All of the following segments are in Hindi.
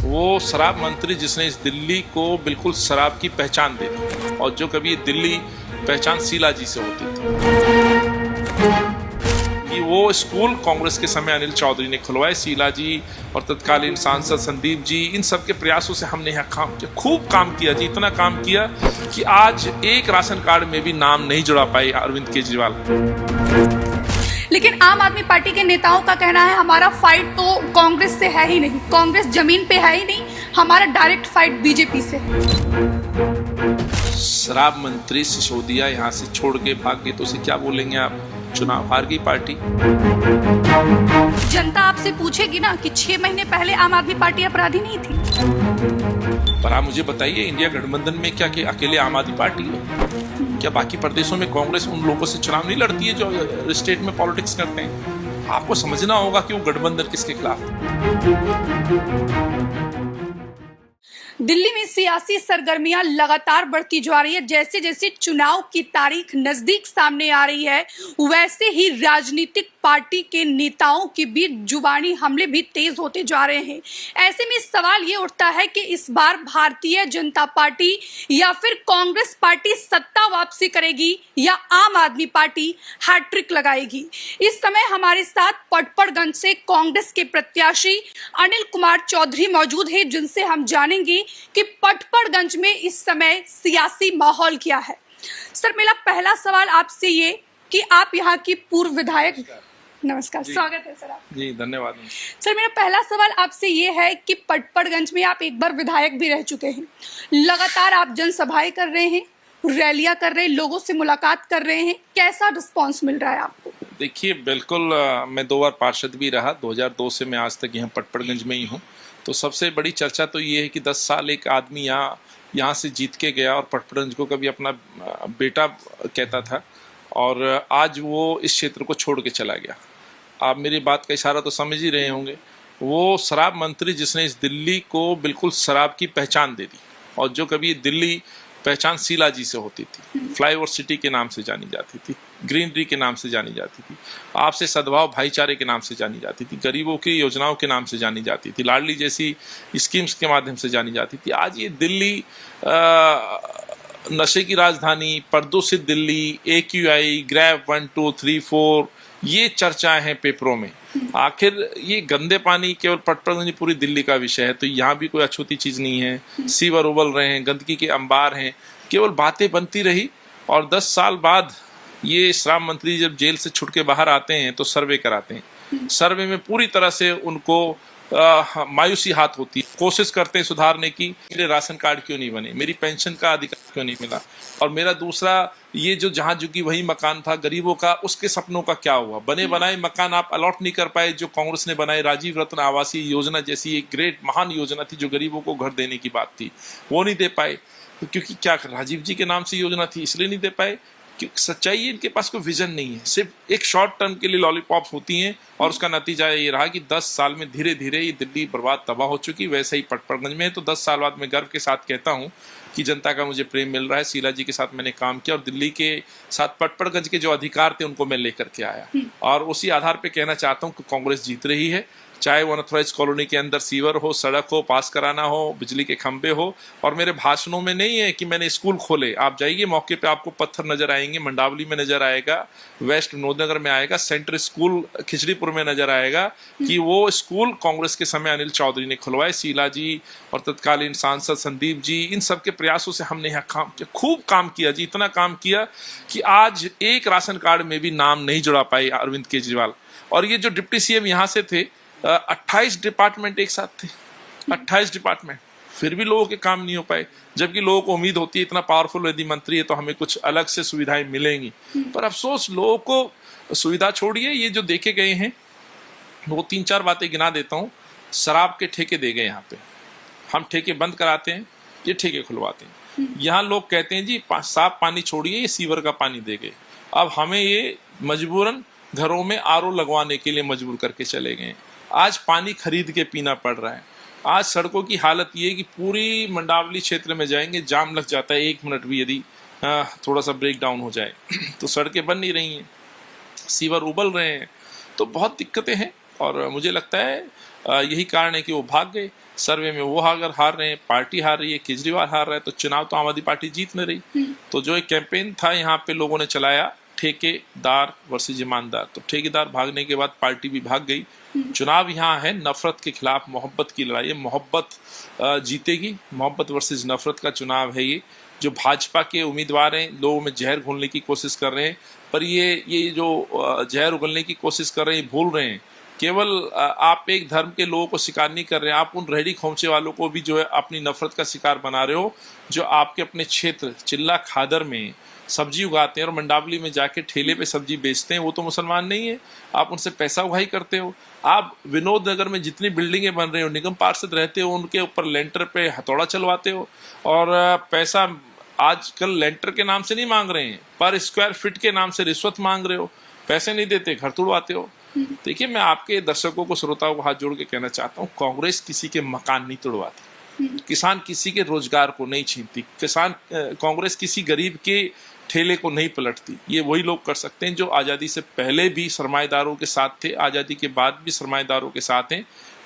वो शराब मंत्री जिसने इस दिल्ली को बिल्कुल शराब की पहचान दे दी, और जो कभी दिल्ली पहचान शीला जी से होती थी कि वो स्कूल कांग्रेस के समय अनिल चौधरी ने खुलवाए। शीला जी और तत्कालीन सांसद संदीप जी, इन सब के प्रयासों से हमने यहाँ काम किया, खूब काम किया जी, इतना काम किया कि आज एक राशन कार्ड में भी नाम नहीं जुड़ा पाए अरविंद केजरीवाल। लेकिन आम आदमी पार्टी के नेताओं का कहना है हमारा फाइट तो कांग्रेस से है ही नहीं, कांग्रेस जमीन पे है ही नहीं, हमारा डायरेक्ट फाइट बीजेपी से है। शराब मंत्री सिसोदिया यहाँ से छोड़ के भाग गए तो उसे क्या बोलेंगे आप? चुनाव हार गई पार्टी। जनता आपसे पूछेगी ना कि 6 महीने पहले आम आदमी पार्टी अपराधी नहीं थी। पर आप मुझे बताइए, इंडिया गठबंधन में क्या कि अकेले आम आदमी पार्टी है? क्या बाकी प्रदेशों में कांग्रेस उन लोगों से चुनाव नहीं लड़ती है जो स्टेट में पॉलिटिक्स करते हैं? आपको समझना होगा कि वो गठबंधन किसके खिलाफ है। दिल्ली में सियासी सरगर्मियां लगातार बढ़ती जा रही है। जैसे जैसे चुनाव की तारीख नजदीक सामने आ रही है, वैसे ही राजनीतिक पार्टी के नेताओं के बीच जुबानी हमले भी तेज होते जा रहे हैं। ऐसे में सवाल ये उठता है कि इस बार भारतीय जनता पार्टी या फिर कांग्रेस पार्टी सत्ता वापसी करेगी या आम आदमी पार्टी हैट्रिक लगाएगी। इस समय हमारे साथ पटपड़गंज से कांग्रेस के प्रत्याशी अनिल कुमार चौधरी मौजूद है, जिनसे हम जानेंगे कि पटपड़गंज में इस समय सियासी माहौल क्या है। सर, मेरा पहला सवाल आपसे ये कि आप यहाँ की पूर्व विधायक। नमस्कार, स्वागत है सर आप। जी धन्यवाद। सर, मेरा पहला सवाल आपसे ये है कि पटपड़गंज में आप एक बार विधायक भी रह चुके हैं, लगातार आप जनसभाएं कर रहे हैं, रैलियां कर रहे हैं, लोगों से मुलाकात कर रहे हैं, कैसा रिस्पांस मिल रहा है आपको? देखिए, बिल्कुल मैं 2 बार पार्षद भी रहा, 2002 से मैं आज तक यहाँ पटपड़गंज में ही हूँ। तो सबसे बड़ी चर्चा तो ये है कि 10 साल एक आदमी यहाँ से जीत के गया और पटपड़गंज को कभी अपना बेटा कहता था, और आज वो इस क्षेत्र को छोड़ के चला गया। आप मेरी बात का इशारा तो समझ ही रहे होंगे। वो शराब मंत्री जिसने इस दिल्ली को बिल्कुल शराब की पहचान दे दी, और जो कभी दिल्ली पहचान शीला जी से होती थी, फ्लाईओवर सिटी के नाम से जानी जाती थी, ग्रीनरी के नाम से जानी जाती थी, आपसे सद्भाव भाईचारे के नाम से जानी जाती थी, गरीबों की योजनाओं के नाम से जानी जाती थी, लाडली जैसी स्कीम्स के माध्यम से जानी जाती थी। आज ये दिल्ली नशे की राजधानी, प्रदूषित दिल्ली, AQI, ग्रैब 1, 2, 3, 4, ये चर्चाएं हैं पेपरों में। आखिर ये गंदे पानी केवल पटपड़गंज पूरी दिल्ली का विषय है, तो यहाँ भी कोई अछूती चीज नहीं है। सीवर उबल रहे हैं, गंदगी के अंबार हैं, केवल बातें बनती रही। और 10 साल बाद ये शराब मंत्री जब जेल से छुट के बाहर आते हैं तो सर्वे कराते हैं। सर्वे में पूरी तरह से उनको मायूसी हाथ होती है, कोशिश करते हैं सुधारने की। मेरे राशन कार्ड क्यों नहीं बने, मेरी पेंशन का अधिकार क्यों नहीं मिला, और मेरा दूसरा ये जो जहां झुकी वही मकान था गरीबों का, उसके सपनों का क्या हुआ? बने बनाए मकान आप अलॉट नहीं कर पाए जो कांग्रेस ने बनाए। राजीव रत्न आवासीय योजना जैसी एक ग्रेट महान योजना थी जो गरीबों को घर देने की बात थी, वो नहीं दे पाए। क्योंकि क्या राजीव जी के नाम से योजना थी इसलिए नहीं दे पाए? सच्चाई है इनके पास कोई विजन नहीं है, सिर्फ एक शॉर्ट टर्म के लिए लॉलीपॉप होती हैं, और उसका नतीजा ये रहा कि 10 साल में धीरे धीरे ये दिल्ली बर्बाद तबाह हो चुकी। वैसे ही पटपड़गंज में है। तो 10 साल बाद मैं गर्व के साथ कहता हूँ कि जनता का मुझे प्रेम मिल रहा है। शीला जी के साथ मैंने काम किया और दिल्ली के साथ पटपड़गंज के जो अधिकार थे उनको मैं लेकर के आया, और उसी आधार पर कहना चाहता हूँ कि कांग्रेस जीत रही है। चाहे वो अनऑथराइज कॉलोनी के अंदर सीवर हो, सड़क हो, पास कराना हो, बिजली के खंभे हो। और मेरे भाषणों में नहीं है कि मैंने स्कूल खोले, आप जाइए मौके पे आपको पत्थर नजर आएंगे, मंडावली में नजर आएगा, वेस्ट विनोदनगर में आएगा, सेंट्रल स्कूल खिचड़ीपुर में नजर आएगा कि वो स्कूल कांग्रेस के समय अनिल चौधरी ने खुलवाए। शीला जी और तत्कालीन सांसद संदीप जी, इन सब के प्रयासों से हमने यहाँ काम किया, खूब काम किया जी, इतना काम किया कि आज एक राशन कार्ड में भी नाम नहीं जुड़ा पाए अरविंद केजरीवाल। और ये जो डिप्टी CM यहाँ से थे, 28 डिपार्टमेंट एक साथ थे, 28 डिपार्टमेंट, फिर भी लोगों के काम नहीं हो पाए। जबकि लोगों को उम्मीद होती है इतना पावरफुल यदि मंत्री है तो हमें कुछ अलग से सुविधाएं मिलेंगी। पर अफसोस, लोगों को सुविधा छोड़िए, ये जो देखे गए हैं वो 3-4 बातें गिना देता हूँ। शराब के ठेके दे गए, यहाँ पे हम ठेके बंद कराते हैं, ये ठेके खुलवाते हैं। यहाँ लोग कहते हैं जी साफ पानी छोड़िए, ये सीवर का पानी दे गए। अब हमें ये मजबूरन घरों में RO लगवाने के लिए मजबूर करके चले गए। आज पानी खरीद के पीना पड़ रहा है। आज सड़कों की हालत ये है कि पूरी मंडावली क्षेत्र में जाएंगे, जाम लग जाता है, 1 मिनट भी यदि थोड़ा सा ब्रेक डाउन हो जाए तो सड़कें बन नहीं रही हैं, सीवर उबल रहे हैं, तो बहुत दिक्कतें हैं। और मुझे लगता है यही कारण है कि वो भाग गए। सर्वे में वो अगर हार रहे हैं, पार्टी हार रही है, केजरीवाल हार रहा है, तो चुनाव तो आम आदमी पार्टी जीत नहीं रही। तो जो एक कैंपेन था यहाँ पे लोगों ने चलाया, ठेकेदार वर्सेस ईमानदार, तो ठेकेदार भागने के बाद पार्टी भी भाग गई। चुनाव यहाँ है नफरत के खिलाफ मोहब्बत की लड़ाई है। मोहब्बत जीतेगी, मोहब्बत वर्सेस नफरत का चुनाव है ये। जो भाजपा के उम्मीदवार हैं लोगों में जहर घोलने की कोशिश कर रहे हैं, पर ये जो जहर उगलने की कोशिश कर रहे हैं भूल रहे हैं। केवल आप एक धर्म के लोगों को शिकार नहीं कर रहे हैं, आप उन रेहड़ी खोमचे वालों को भी जो है अपनी नफरत का शिकार बना रहे हो, जो आपके अपने क्षेत्र चिल्ला खादर में सब्जी उगाते हैं और मंडावली में जाके ठेले पे सब्जी बेचते हैं, वो तो मुसलमान नहीं है। आप उनसे पैसा उगाही करते हो। आप विनोद नगर में जितनी बिल्डिंगें बन रही हो, निगम पार्षद रहते हो, उनके ऊपर लेंटर पे हथौड़ा चलवाते हो और पैसा आजकल लेंटर के नाम से नहीं मांग रहे हैं, पर स्क्वायर फीट के नाम से रिश्वत मांग रहे हो, पैसे नहीं देते, घर तुड़वाते हो। देखिए, मैं आपके दर्शकों को, श्रोताओं को हाथ जोड़ के कहना चाहता हूँ, कांग्रेस किसी के मकान नहीं तोड़वाती, किसान किसी के रोजगार को नहीं छीनती, कांग्रेस किसी गरीब के ठेले को नहीं पलटती। ये वही लोग कर सकते हैं जो आज़ादी से पहले भी सरमाएदारों के साथ थे, आज़ादी के बाद भी सरमाएदारों के साथ हैं।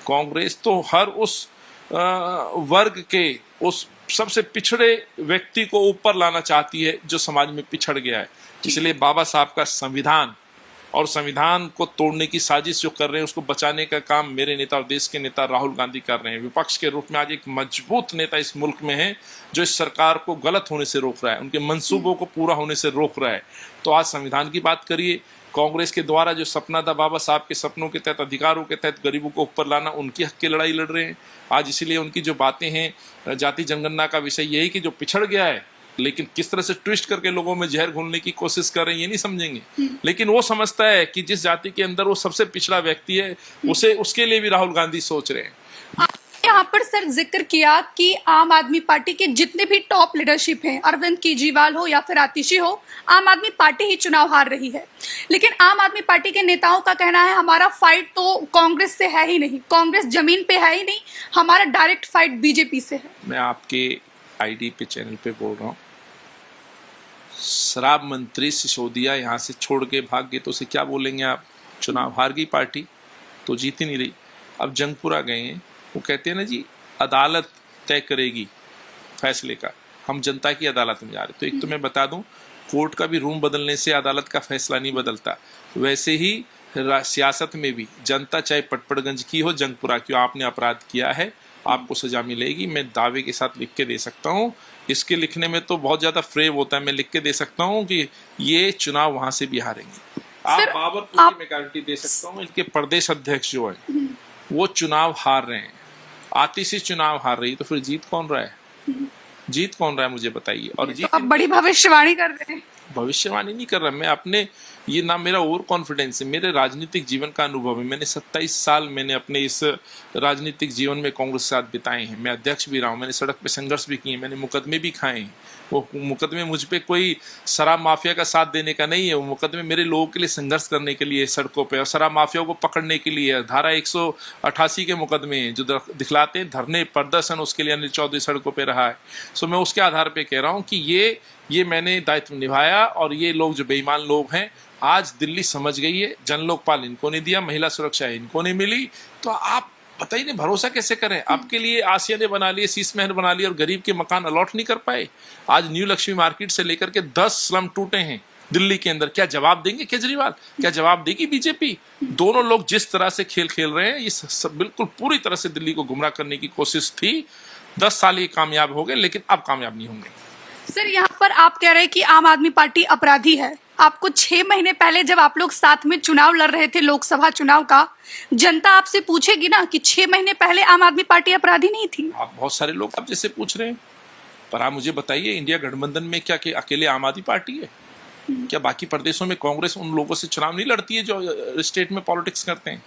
कांग्रेस तो हर उस वर्ग के, उस सबसे पिछड़े व्यक्ति को ऊपर लाना चाहती है जो समाज में पिछड़ गया है। इसलिए बाबा साहब का संविधान और संविधान को तोड़ने की साजिश जो कर रहे हैं, उसको बचाने का काम मेरे नेता और देश के नेता राहुल गांधी कर रहे हैं। विपक्ष के रूप में आज एक मजबूत नेता इस मुल्क में है जो इस सरकार को गलत होने से रोक रहा है, उनके मंसूबों को पूरा होने से रोक रहा है। तो आज संविधान की बात करिए। कांग्रेस के द्वारा जो सपना था बाबा साहब के सपनों के तहत, अधिकारों के तहत गरीबों को ऊपर लाना, उनकी हक की लड़ाई लड़ रहे हैं आज। इसीलिए उनकी जो बातें हैं जाति जनगणना का विषय यही कि जो पिछड़ गया है, लेकिन किस तरह से ट्विस्ट करके लोगों में जहर घोलने की कोशिश कर रहे हैं ये नहीं समझेंगे। लेकिन वो समझता है कि जिस जाति के अंदर वो सबसे पिछड़ा व्यक्ति है, उसके लिए भी राहुल गांधी सोच रहे हैं। यहाँ पर सर जिक्र किया कि आम आदमी पार्टी के जितने भी टॉप लीडरशिप हैं, अरविंद केजरीवाल हो या फिर आतिशी हो, आम आदमी पार्टी ही चुनाव हार रही है। लेकिन आम आदमी पार्टी के नेताओं का कहना है हमारा फाइट तो कांग्रेस से है ही नहीं, कांग्रेस जमीन पे है ही नहीं, हमारा डायरेक्ट फाइट बीजेपी से है। मैं आपके आईडी पे, चैनल पे बोल रहा हूँ, शराब मंत्री सिसोदिया यहाँ से छोड़ के भाग गए तो उसे क्या बोलेंगे आप? चुनाव हार गई पार्टी, तो जीत ही नहीं रही। अब जंगपुरा गए हैं, वो कहते हैं ना जी अदालत तय करेगी फैसले का, हम जनता की अदालत में जा रहे। तो एक तो मैं बता दूं, कोर्ट का भी रूम बदलने से अदालत का फैसला नहीं बदलता। वैसे ही सियासत में भी जनता चाहे पटपड़गंज की हो, जंगपुरा की हो, आपने अपराध किया है, आपको सजा मिलेगी। मैं दावे के साथ लिख के दे सकता हूँ। इसके लिखने में तो बहुत ज्यादा फ्रेम होता है, मैं लिख के दे सकता हूँ कि ये चुनाव वहां से भी हारेंगे। आप बाबरपुर की मैं गारंटी दे सकता हूँ, इनके प्रदेश अध्यक्ष जो है वो चुनाव हार रहे हैं, आतिशी चुनाव हार रही, तो फिर जीत कौन रहा है? जीत कौन रहा है मुझे बताइए। और जीत, तो आप बड़ी भविष्यवाणी कर रहे हैं। भविष्यवाणी नहीं कर रहा मैं, अपने ये ना मेरा ओवर कॉन्फिडेंस है, मेरे राजनीतिक जीवन का अनुभव है। मैंने 27 साल मैंने अपने इस राजनीतिक जीवन में कांग्रेस के साथ बिताए हैं। मैं अध्यक्ष भी रहा हूँ, मैंने सड़क पे संघर्ष भी किए, मैंने मुकदमे भी खाए हैं। वो मुकदमे मुझ पे कोई शराब माफिया का साथ देने का नहीं है, वो मुकदमे मेरे लोगों के लिए संघर्ष करने के लिए सड़कों पे और शराब माफिया को पकड़ने के लिए। धारा 188 के मुकदमे हैं जो दिखलाते हैं धरने प्रदर्शन, उसके लिए अनिल चौधरी सड़कों पे रहा है। सो मैं उसके आधार पे कह रहा हूँ कि ये मैंने दायित्व निभाया। और ये लोग जो बेईमान लोग हैं, आज दिल्ली समझ गई है, जन लोकपाल इनको नहीं दिया, महिला सुरक्षा इनको नहीं मिली, तो आप बताइए नहीं भरोसा कैसे करें? आपके लिए आसिया ने बना लिए, शीश महल बना लिए और गरीब के मकान अलॉट नहीं कर पाए। आज न्यू लक्ष्मी मार्केट से लेकर के 10 स्लम टूटे हैं दिल्ली के अंदर। क्या जवाब देंगे केजरीवाल? क्या जवाब देगी बीजेपी? दोनों लोग जिस तरह से खेल खेल रहे हैं, ये बिल्कुल पूरी तरह से दिल्ली को गुमराह करने की कोशिश थी। 10 साल ये कामयाब हो गए, लेकिन अब कामयाब नहीं होंगे। सर, यहाँ पर आप कह रहे हैं कि आम आदमी पार्टी अपराधी है। आपको 6 महीने पहले जब आप लोग साथ में चुनाव लड़ रहे थे, लोकसभा चुनाव का, जनता आपसे पूछेगी ना कि 6 महीने पहले आम आदमी पार्टी अपराधी नहीं थी? आप बहुत सारे लोग आप जैसे पूछ रहे हैं, पर आप मुझे बताइए, इंडिया गठबंधन में क्या अकेले आम आदमी पार्टी है? क्या बाकी प्रदेशों में कांग्रेस उन लोगों से चुनाव नहीं लड़ती है जो स्टेट में पॉलिटिक्स करते हैं?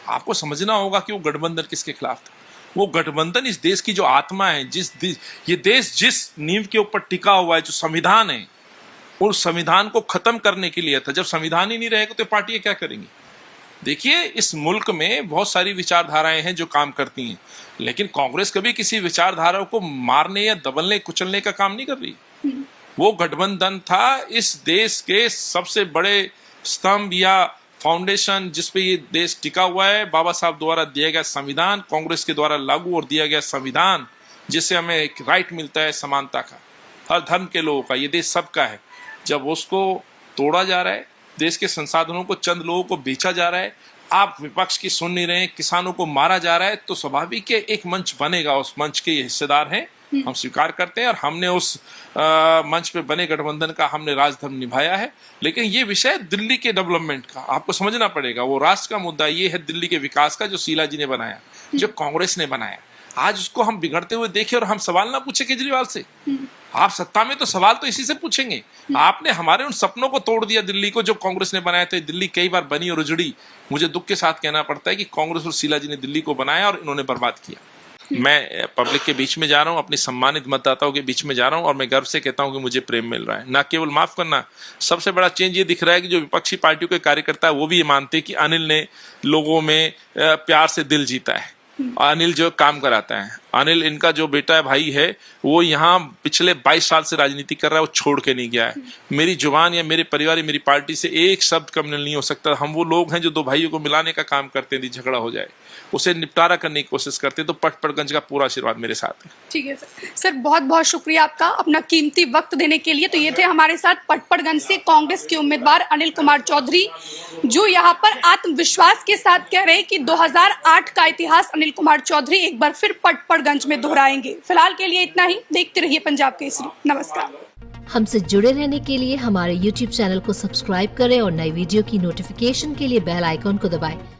आपको समझना होगा कि वो गठबंधन किसके खिलाफ था। वो गठबंधन इस देश की जो आत्मा है, ये देश जिस नींव के ऊपर टिका हुआ है, जो संविधान है, उस संविधान को खत्म करने के लिए था। जब संविधान ही नहीं रहेगा तो पार्टियां क्या करेंगी? देखिए, इस मुल्क में बहुत सारी विचारधाराएं हैं जो काम करती हैं, लेकिन कांग्रेस कभी किसी विचारधारा को मारने या दबलने कुचलने का काम नहीं कर रही। वो गठबंधन था इस देश के सबसे बड़े स्तंभ या फाउंडेशन जिस पे ये देश टिका हुआ है, बाबा साहब द्वारा दिया गया संविधान, कांग्रेस के द्वारा लागू और दिया गया संविधान, जिससे हमें एक राइट मिलता है समानता का, हर धर्म के लोगों का, ये देश सबका है। जब उसको तोड़ा जा रहा है, देश के संसाधनों को चंद लोगों को बेचा जा रहा है, आप विपक्ष की सुन नहीं रहे हैं, किसानों को मारा जा रहा है, तो स्वाभाविक है एक मंच बनेगा, उस मंच के हिस्सेदार हैं, हम स्वीकार करते हैं और हमने उस मंच पे बने गठबंधन का हमने राजधर्म निभाया है। लेकिन ये विषय दिल्ली के डेवलपमेंट का आपको समझना पड़ेगा, वो राष्ट्र का मुद्दा ये है दिल्ली के विकास का, जो शीला जी ने बनाया, जो कांग्रेस ने बनाया। आज उसको हम बिगड़ते हुए देखें और हम सवाल ना पूछे केजरीवाल से। आप सत्ता में तो सवाल तो इसी से पूछेंगे। आपने हमारे उन सपनों को तोड़ दिया दिल्ली को, जो कांग्रेस ने बनाया था। दिल्ली कई बार बनी और उजड़ी। मुझे दुख के साथ कहना पड़ता है कि कांग्रेस और शीला जी ने दिल्ली को बनाया और इन्होंने बर्बाद किया। मैं पब्लिक के बीच में जा रहा हूँ, अपनी सम्मानित मतदाताओं के बीच में जा रहा हूँ और मैं गर्व से कहता हूँ कि मुझे प्रेम मिल रहा है। ना केवल माफ करना, सबसे बड़ा चेंज ये दिख रहा है कि जो विपक्षी पार्टियों के कार्यकर्ता है वो भी ये मानते हैं कि अनिल ने लोगों में प्यार से दिल जीता है। अनिल जो काम कराता है, अनिल इनका जो बेटा है, भाई है, वो यहाँ पिछले 22 साल से राजनीति कर रहा है, वो छोड़ के नहीं गया है। मेरी जुबान या मेरे परिवार या मेरी पार्टी से एक शब्द कम नहीं हो सकता। हम वो लोग हैं जो दो भाइयों को मिलाने का काम करते हैं, झगड़ा हो जाए उसे निपटारा करने की कोशिश करते हैं। तो पटपड़गंज का पूरा आशीर्वाद मेरे साथ है। ठीक है सर। सर बहुत बहुत शुक्रिया आपका अपना कीमती वक्त देने के लिए। तो ये थे हमारे साथ पटपड़गंज से कांग्रेस के उम्मीदवार अनिल कुमार चौधरी, जो यहाँ पर आत्मविश्वास के साथ कह रहे हैं कि 2008 का इतिहास अनिल कुमार चौधरी एक बार फिर पटपड़गंज में दोहराएंगे। फिलहाल के लिए इतना ही। देखते रहिए पंजाब केसरी। नमस्कार। हमसे जुड़े रहने के लिए हमारे YouTube चैनल को सब्सक्राइब करें और नई वीडियो की नोटिफिकेशन के लिए बेल आइकॉन को दबाएं।